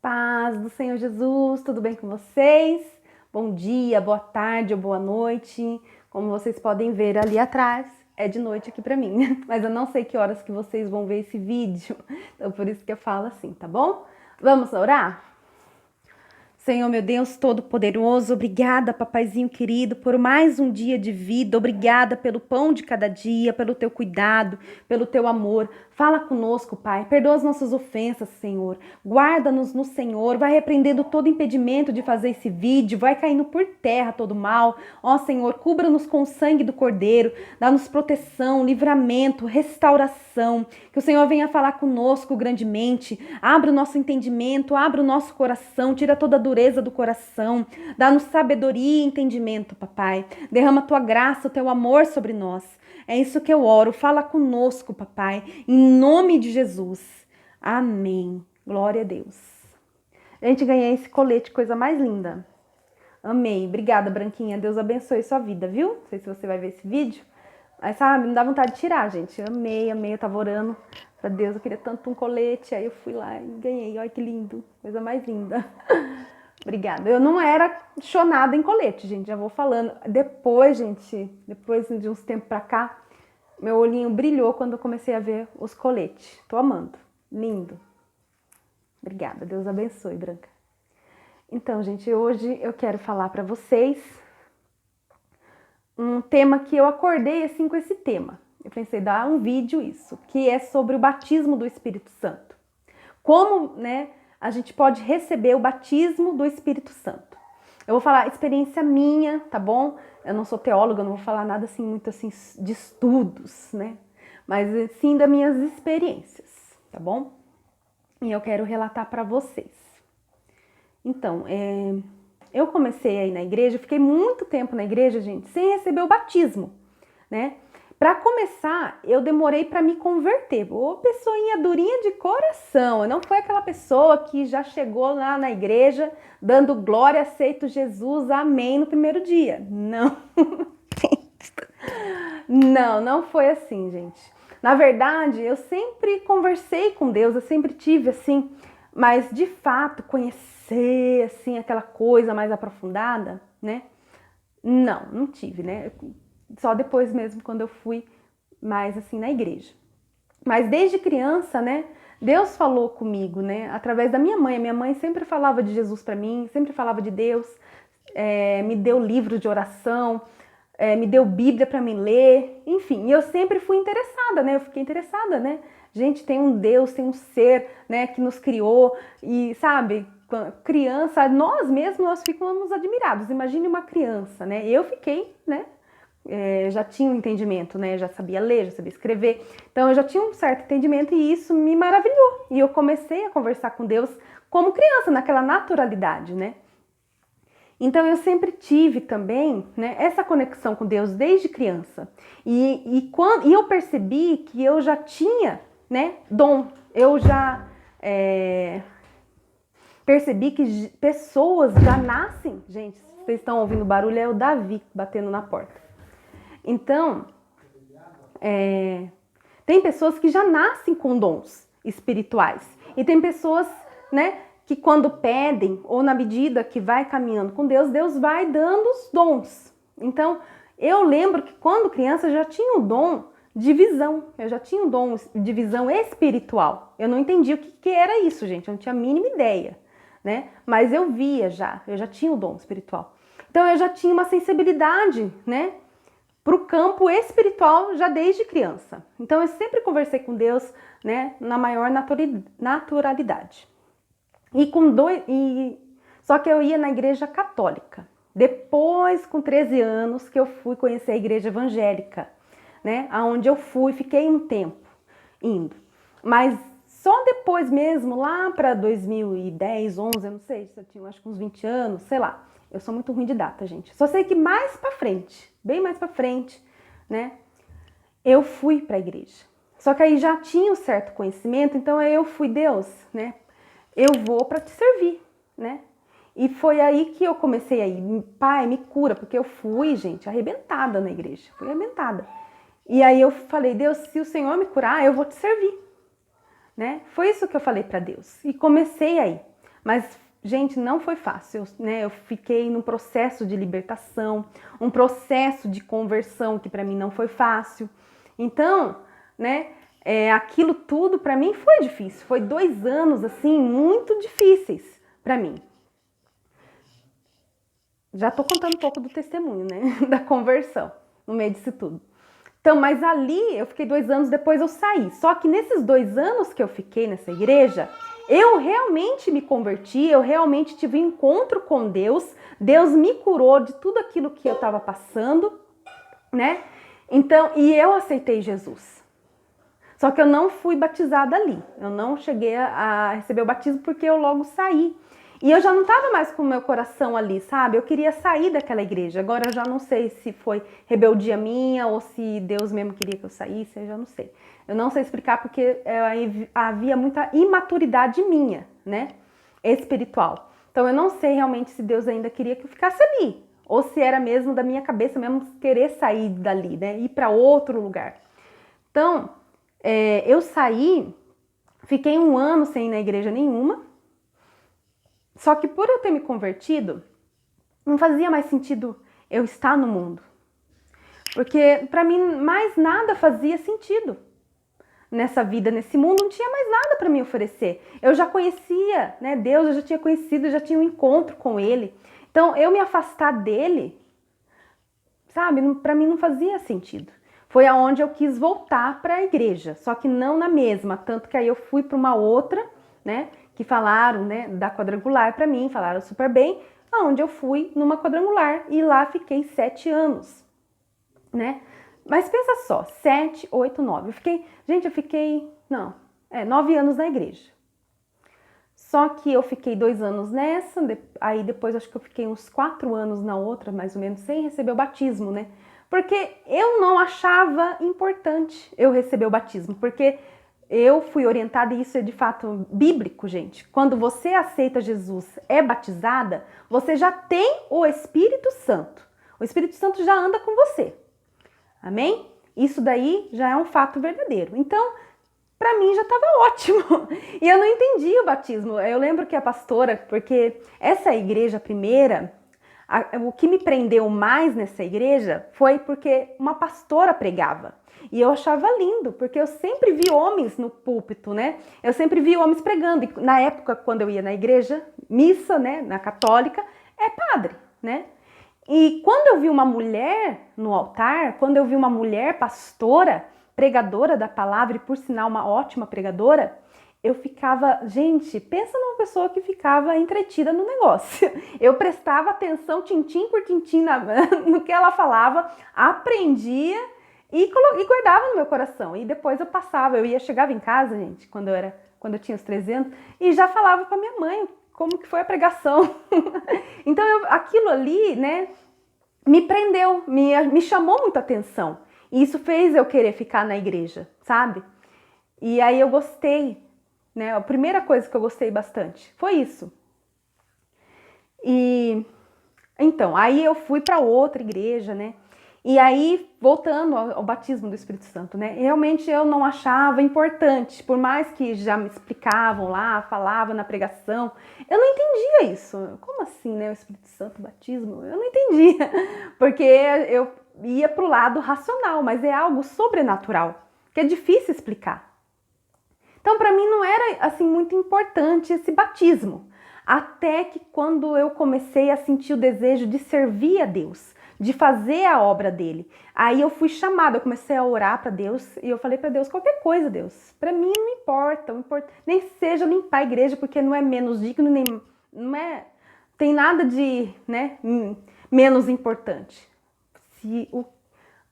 paz do Senhor Jesus, tudo bem com vocês? Bom dia, boa tarde ou boa noite. Como vocês podem ver ali atrás, é de noite aqui pra mim, mas eu não sei que horas que vocês vão ver esse vídeo, então por isso que eu falo assim, tá bom? Vamos orar? Senhor, meu Deus Todo-Poderoso, obrigada, papaizinho querido, por mais um dia de vida. Obrigada pelo pão de cada dia, pelo teu cuidado, pelo teu amor. Fala conosco, Pai. Perdoa as nossas ofensas, Senhor. Guarda-nos no Senhor. Vai repreendendo todo impedimento de fazer esse vídeo. Vai caindo por terra todo mal. Ó, Senhor, cubra-nos com o sangue do Cordeiro. Dá-nos proteção, livramento, restauração. Que o Senhor venha falar conosco grandemente. Abra o nosso entendimento, abra o nosso coração. Tira toda a dureza do coração, dá-nos sabedoria e entendimento, papai. Derrama a tua graça, o teu amor sobre nós. É isso que eu oro. Fala conosco, papai, em nome de Jesus. Amém. Glória a Deus. Gente, ganhei esse colete, coisa mais linda. Amei. Obrigada, Branquinha. Deus abençoe sua vida, viu? Não sei se você vai ver esse vídeo, mas sabe, não dá vontade de tirar, gente. Amei. Eu tava orando pra Deus, eu queria tanto um colete, aí eu fui lá e ganhei. Olha que lindo, coisa mais linda. Obrigada. Eu não era chonada em colete, gente, já vou falando. Depois, gente, depois de uns tempos pra cá, meu olhinho brilhou quando eu comecei a ver os coletes. Tô amando. Lindo. Obrigada. Deus abençoe, Branca. Então, gente, hoje eu quero falar pra vocês um tema que eu acordei assim com esse tema. Eu pensei dar um vídeo isso, que é sobre o batismo do Espírito Santo. Como, né, a gente pode receber o batismo do Espírito Santo. Eu vou falar experiência minha, tá bom? Eu não sou teóloga, não vou falar nada assim muito assim de estudos, né? Mas sim das minhas experiências, tá bom? E eu quero relatar para vocês. Então, eu comecei aí na igreja, fiquei muito tempo na igreja, gente, sem receber o batismo, né? Para começar, eu demorei para me converter. Ô, pessoinha durinha de coração. Eu não fui aquela pessoa que já chegou lá na igreja dando glória, aceito Jesus, amém no primeiro dia. Não. Não foi assim, gente. Na verdade, eu sempre conversei com Deus, eu sempre tive assim, mas de fato conhecer assim aquela coisa mais aprofundada, né? Não tive, né? Só depois mesmo, quando eu fui mais assim na igreja. Mas desde criança, né, Deus falou comigo, né, através da minha mãe. A minha mãe sempre falava de Jesus para mim, sempre falava de Deus, me deu livros de oração, me deu Bíblia para me ler, enfim. E eu sempre fui interessada, né, eu fiquei interessada, né. Gente, tem um Deus, tem um ser, né, que nos criou e, sabe, criança, nós mesmos, nós ficamos admirados. Imagine uma criança, né, eu fiquei, né, já tinha um entendimento, né? Já sabia ler, já sabia escrever. Então eu já tinha um certo entendimento e isso me maravilhou. E eu comecei a conversar com Deus como criança, naquela naturalidade, né? Então eu sempre tive também, né, essa conexão com Deus desde criança. E eu percebi que eu já tinha, né, dom. Eu já percebi que pessoas já nascem. Gente, vocês estão ouvindo barulho, é o Davi batendo na porta. Então, tem pessoas que já nascem com dons espirituais. E tem pessoas, né, que quando pedem, ou na medida que vai caminhando com Deus, Deus vai dando os dons. Então, eu lembro que quando criança eu já tinha um dom de visão. Eu já tinha um dom de visão espiritual. Eu não entendia o que era isso, gente. Eu não tinha a mínima ideia, né? Mas eu via já, eu já tinha o dom espiritual. Então, eu já tinha uma sensibilidade, né, para o campo espiritual já desde criança. Então eu sempre conversei com Deus, né, na maior naturalidade. Só que eu ia na igreja católica. Depois, com 13 anos, que eu fui conhecer a igreja evangélica, né, aonde eu fui, fiquei um tempo indo. Mas só depois mesmo, lá para 2010, 11, eu não sei, se eu tinha acho que uns 20 anos, sei lá. Eu sou muito ruim de data, gente. Só sei que mais pra frente, bem mais pra frente, né, eu fui pra igreja. Só que aí já tinha um certo conhecimento, então aí eu fui, Deus, né, eu vou pra te servir, né. E foi aí que eu comecei aí, Pai, me cura, porque eu fui, gente, arrebentada na igreja, fui arrebentada. E aí eu falei, Deus, se o Senhor me curar, eu vou te servir, né. Foi isso que eu falei pra Deus e comecei aí. Mas, gente, não foi fácil, né? Eu fiquei num processo de libertação, um processo de conversão que para mim não foi fácil. Então, né, aquilo tudo para mim foi difícil. Foi 2 anos, assim, muito difíceis para mim. Já tô contando um pouco do testemunho, né, da conversão, no meio disso tudo. Então, mas ali eu fiquei 2 anos, depois eu saí. Só que nesses 2 anos que eu fiquei nessa igreja, eu realmente me converti, eu realmente tive um encontro com Deus. Deus me curou de tudo aquilo que eu estava passando, né? Então, e eu aceitei Jesus. Só que eu não fui batizada ali. Eu não cheguei a receber o batismo porque eu logo saí. E eu já não estava mais com o meu coração ali, sabe? Eu queria sair daquela igreja. Agora eu já não sei se foi rebeldia minha ou se Deus mesmo queria que eu saísse, eu já não sei. Eu não sei explicar porque havia muita imaturidade minha, né? Espiritual. Então eu não sei realmente se Deus ainda queria que eu ficasse ali. Ou se era mesmo da minha cabeça mesmo querer sair dali, né? Ir para outro lugar. Então, eu saí, fiquei 1 ano sem ir na igreja nenhuma. Só que por eu ter me convertido, não fazia mais sentido eu estar no mundo. Porque para mim mais nada fazia sentido nessa vida, nesse mundo, não tinha mais nada para me oferecer. Eu já conhecia, né, Deus, eu já tinha conhecido, já tinha um encontro com Ele. Então eu me afastar dele, sabe, para mim não fazia sentido. Foi aonde eu quis voltar para a igreja, só que não na mesma, tanto que aí eu fui para uma outra, né, que falaram, né, da quadrangular para mim, falaram super bem, aonde eu fui numa quadrangular e lá fiquei 7 anos, né? Mas pensa só, 7, 8, 9. Eu fiquei 9 anos na igreja. Só que eu fiquei 2 anos nessa, aí depois acho que eu fiquei uns 4 anos na outra, mais ou menos, sem receber o batismo, né? Porque eu não achava importante eu receber o batismo, porque eu fui orientada, e isso é de fato bíblico, gente. Quando você aceita Jesus, é batizada, você já tem o Espírito Santo. O Espírito Santo já anda com você. Amém? Isso daí já é um fato verdadeiro. Então, para mim já estava ótimo. E eu não entendi o batismo. Eu lembro que a pastora, porque essa igreja primeira, o que me prendeu mais nessa igreja foi porque uma pastora pregava. E eu achava lindo, porque eu sempre vi homens no púlpito, né? Eu sempre vi homens pregando. E na época, quando eu ia na igreja, missa, né, na católica, é padre, né? E quando eu vi uma mulher no altar, quando eu vi uma mulher pastora, pregadora da palavra e por sinal uma ótima pregadora, eu ficava, gente, pensa numa pessoa que ficava entretida no negócio. Eu prestava atenção tintim por tintim no que ela falava, aprendia e guardava no meu coração. E depois chegava em casa, gente, quando eu tinha os 13 anos, e já falava para minha mãe como que foi a pregação. Então aquilo ali, né, me prendeu, me chamou muita atenção. E isso fez eu querer ficar na igreja, sabe? E aí eu gostei, né? A primeira coisa que eu gostei bastante foi isso. E então, aí eu fui para outra igreja, né? E aí, voltando ao batismo do Espírito Santo, né? Realmente eu não achava importante, por mais que já me explicavam lá, falavam na pregação, eu não entendia isso. Como assim, né? O Espírito Santo, batismo? Eu não entendia, porque eu ia para o lado racional, mas é algo sobrenatural, que é difícil explicar. Então, para mim não era assim muito importante esse batismo, até que quando eu comecei a sentir o desejo de servir a Deus, de fazer a obra dele. Aí eu fui chamada, eu comecei a orar para Deus e eu falei para Deus, qualquer coisa, Deus, para mim não importa, nem seja limpar a igreja, porque não é menos digno, nem não é, tem nada de, né, menos importante. Se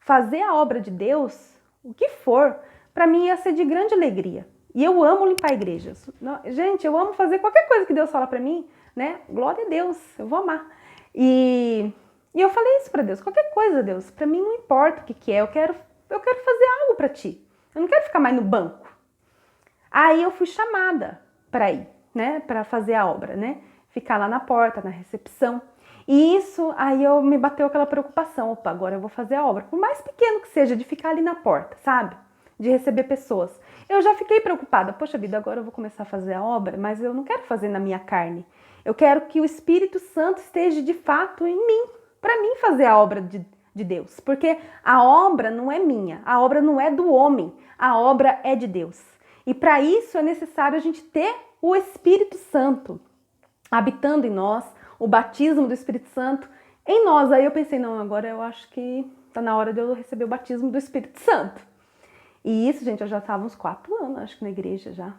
fazer a obra de Deus, o que for, para mim ia ser de grande alegria. E eu amo limpar igrejas. Gente, eu amo fazer qualquer coisa que Deus fala para mim, né? Glória a Deus, eu vou amar. E eu falei isso para Deus, qualquer coisa, Deus, para mim não importa o que é, eu quero fazer algo para ti. Eu não quero ficar mais no banco. Aí eu fui chamada para ir, né, para fazer a obra, né? Ficar lá na porta, na recepção. E isso, aí me bateu aquela preocupação, opa, agora eu vou fazer a obra, por mais pequeno que seja, de ficar ali na porta, sabe? De receber pessoas. eu já fiquei preocupada. Poxa vida, agora eu vou começar a fazer a obra, mas eu não quero fazer na minha carne. Eu quero que o Espírito Santo esteja de fato em mim, para mim fazer a obra de Deus. Porque a obra não é minha, a obra não é do homem, a obra é de Deus. E para isso é necessário a gente ter o Espírito Santo habitando em nós, o batismo do Espírito Santo em nós. Aí eu pensei, não, agora eu acho que tá na hora de eu receber o batismo do Espírito Santo. E isso, gente, eu já estava uns 4 anos, acho que na igreja já.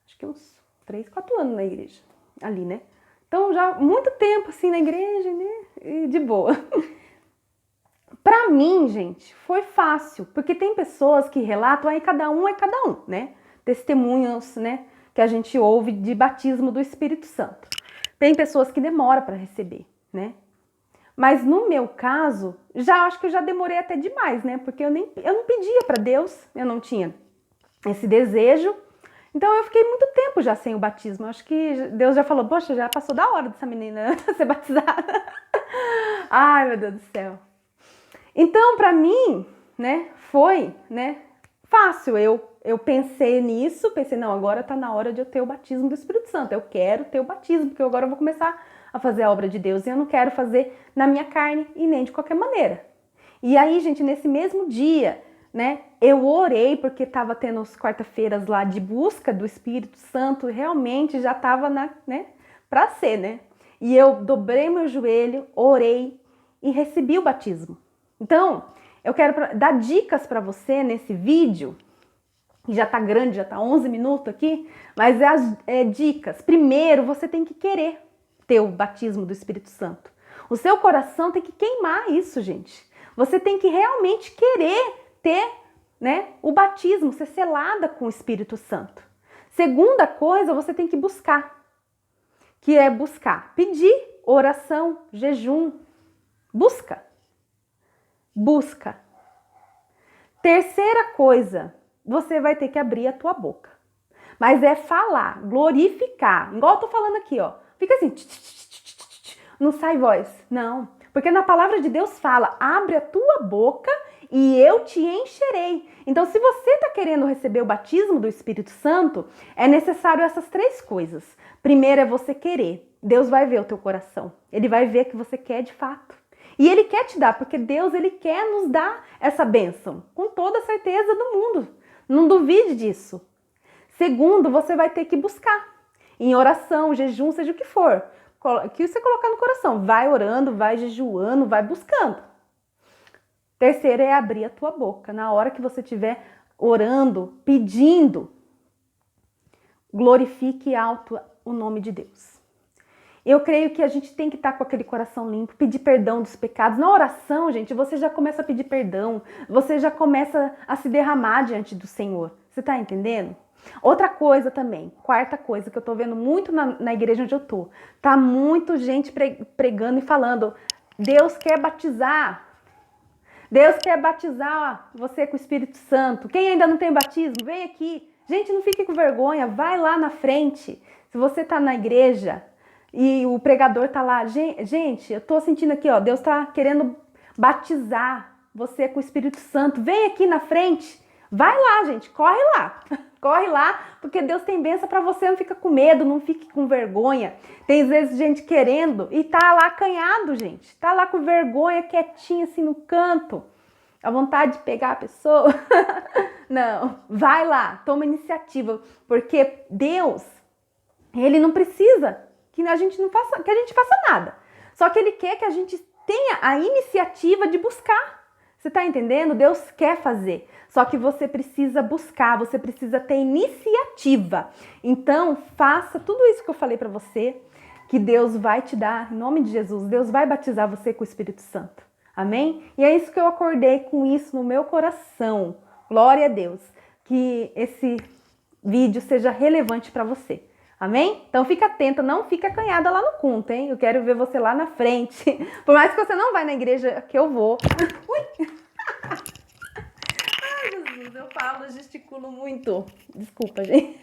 Acho que uns 3, 4 anos na igreja, ali, né? Então já muito tempo assim na igreja, né? E de boa. Pra mim, gente, foi fácil, porque tem pessoas que relatam, aí cada um é cada um, né? Testemunhos, né? Que a gente ouve de batismo do Espírito Santo. Tem pessoas que demoram para receber, né? Mas no meu caso, já acho que eu já demorei até demais, né? Porque eu não pedia para Deus, eu não tinha esse desejo. Então eu fiquei muito tempo já sem o batismo. Acho que Deus já falou, poxa, já passou da hora dessa menina ser batizada. Ai, meu Deus do céu. Então, para mim, né, foi, né, fácil. Eu pensei nisso, pensei, não, agora tá na hora de eu ter o batismo do Espírito Santo. Eu quero ter o batismo, porque agora eu vou começar a fazer a obra de Deus e eu não quero fazer na minha carne e nem de qualquer maneira. E aí, gente, nesse mesmo dia, né, eu orei porque estava tendo as quarta-feiras lá de busca do Espírito Santo, realmente já estava né, para ser, né? E eu dobrei meu joelho, orei e recebi o batismo. Então, eu quero dar dicas para você nesse vídeo, que já tá grande, já tá 11 minutos aqui, mas dicas. Primeiro, você tem que querer ter o batismo do Espírito Santo. O seu coração tem que queimar isso, gente. Você tem que realmente querer ter, né, o batismo, ser selada com o Espírito Santo. Segunda coisa, você tem que buscar, que é buscar, pedir, oração, jejum, busca. Terceira coisa, você vai ter que abrir a tua boca. Mas é falar, glorificar. Igual eu tô falando aqui, ó. Fica assim, não sai voz. Não, porque na palavra de Deus fala, abre a tua boca e eu te encherei. Então, se você tá querendo receber o batismo do Espírito Santo, é necessário essas 3 coisas. Primeiro é você querer. Deus vai ver o teu coração. Ele vai ver que você quer de fato. E Ele quer te dar, porque Deus, Ele quer nos dar essa bênção, com toda a certeza do mundo. Não duvide disso. Segundo, você vai ter que buscar, em oração, jejum, seja o que for, que você colocar no coração. Vai orando, vai jejuando, vai buscando. Terceiro é abrir a tua boca. Na hora que você estiver orando, pedindo, glorifique alto o nome de Deus. Eu creio que a gente tem que estar com aquele coração limpo, pedir perdão dos pecados. Na oração, gente, você já começa a pedir perdão, você já começa a se derramar diante do Senhor. Você tá entendendo? Outra coisa também, quarta coisa que eu tô vendo muito na igreja onde eu tô. Tá muito gente pregando e falando, Deus quer batizar. Deus quer batizar você com o Espírito Santo. Quem ainda não tem batismo, vem aqui. Gente, não fique com vergonha, vai lá na frente. Se você tá na igreja e o pregador tá lá, gente, eu tô sentindo aqui, ó, Deus tá querendo batizar você com o Espírito Santo. Vem aqui na frente. Vai lá, gente, corre lá. Corre lá, porque Deus tem bênção para você, não fica com medo, não fique com vergonha. Tem às vezes gente querendo e tá lá acanhado, gente. Tá lá com vergonha, quietinho assim no canto. A vontade de pegar a pessoa. Não, vai lá, toma iniciativa, porque Deus, Ele não precisa que a gente faça nada. Só que Ele quer que a gente tenha a iniciativa de buscar. Você tá entendendo? Deus quer fazer. Só que você precisa buscar, você precisa ter iniciativa. Então, faça tudo isso que eu falei para você, que Deus vai te dar, em nome de Jesus. Deus vai batizar você com o Espírito Santo. Amém? E é isso que eu acordei com isso no meu coração. Glória a Deus. Que esse vídeo seja relevante para você. Amém? Então fica atenta, não fica acanhada lá no culto, hein? Eu quero ver você lá na frente. Por mais que você não vá na igreja que eu vou. Ui! Ai, Jesus, eu falo, gesticulo muito. Desculpa, gente.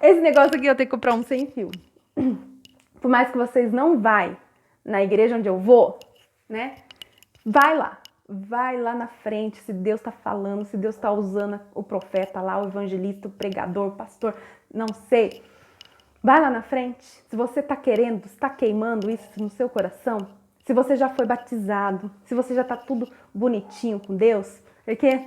Esse negócio aqui eu tenho que comprar um sem fio. Por mais que vocês não vão na igreja onde eu vou, né? Vai lá. vai lá na frente, se Deus está falando, se Deus está usando o profeta lá, o evangelista, o pregador, o pastor, não sei. Vai lá na frente. Se você está querendo, está queimando isso no seu coração, se você já foi batizado, se você já está tudo bonitinho com Deus, porque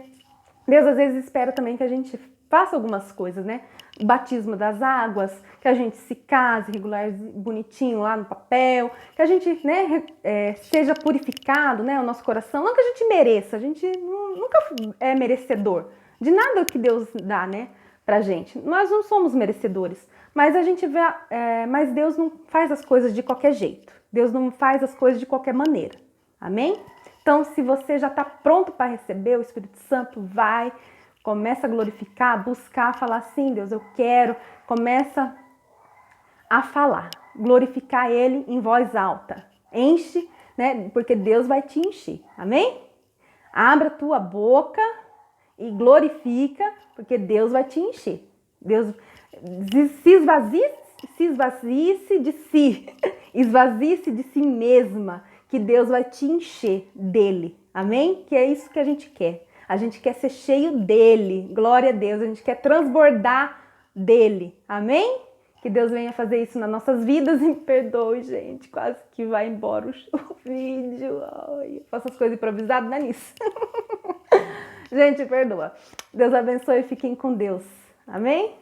Deus às vezes espera também que a gente faça algumas coisas, né? O batismo das águas, que a gente se case regular, bonitinho lá no papel, que a gente, né, seja purificado, né, o nosso coração. Não que a gente mereça, a gente nunca é merecedor de nada que Deus dá, né, pra gente. Nós não somos merecedores, mas a gente vê, mas Deus não faz as coisas de qualquer jeito. Deus não faz as coisas de qualquer maneira. Amém? Então, se você já está pronto para receber o Espírito Santo, vai, começa a glorificar, buscar, falar assim, Deus, eu quero, começa a falar, glorificar Ele em voz alta. Enche, né? Porque Deus vai te encher. Amém? Abra a tua boca e glorifica, porque Deus vai te encher. Deus se esvazie-se de si, esvazie-se de si mesma, que Deus vai te encher dele, amém? Que é isso que a gente quer. A gente quer ser cheio dele, glória a Deus, a gente quer transbordar dele, amém? Que Deus venha fazer isso nas nossas vidas. E me perdoe, gente, quase que vai embora o vídeo. Ai, eu faço as coisas improvisadas, não é nisso. Gente, perdoa. Deus abençoe e fiquem com Deus, amém?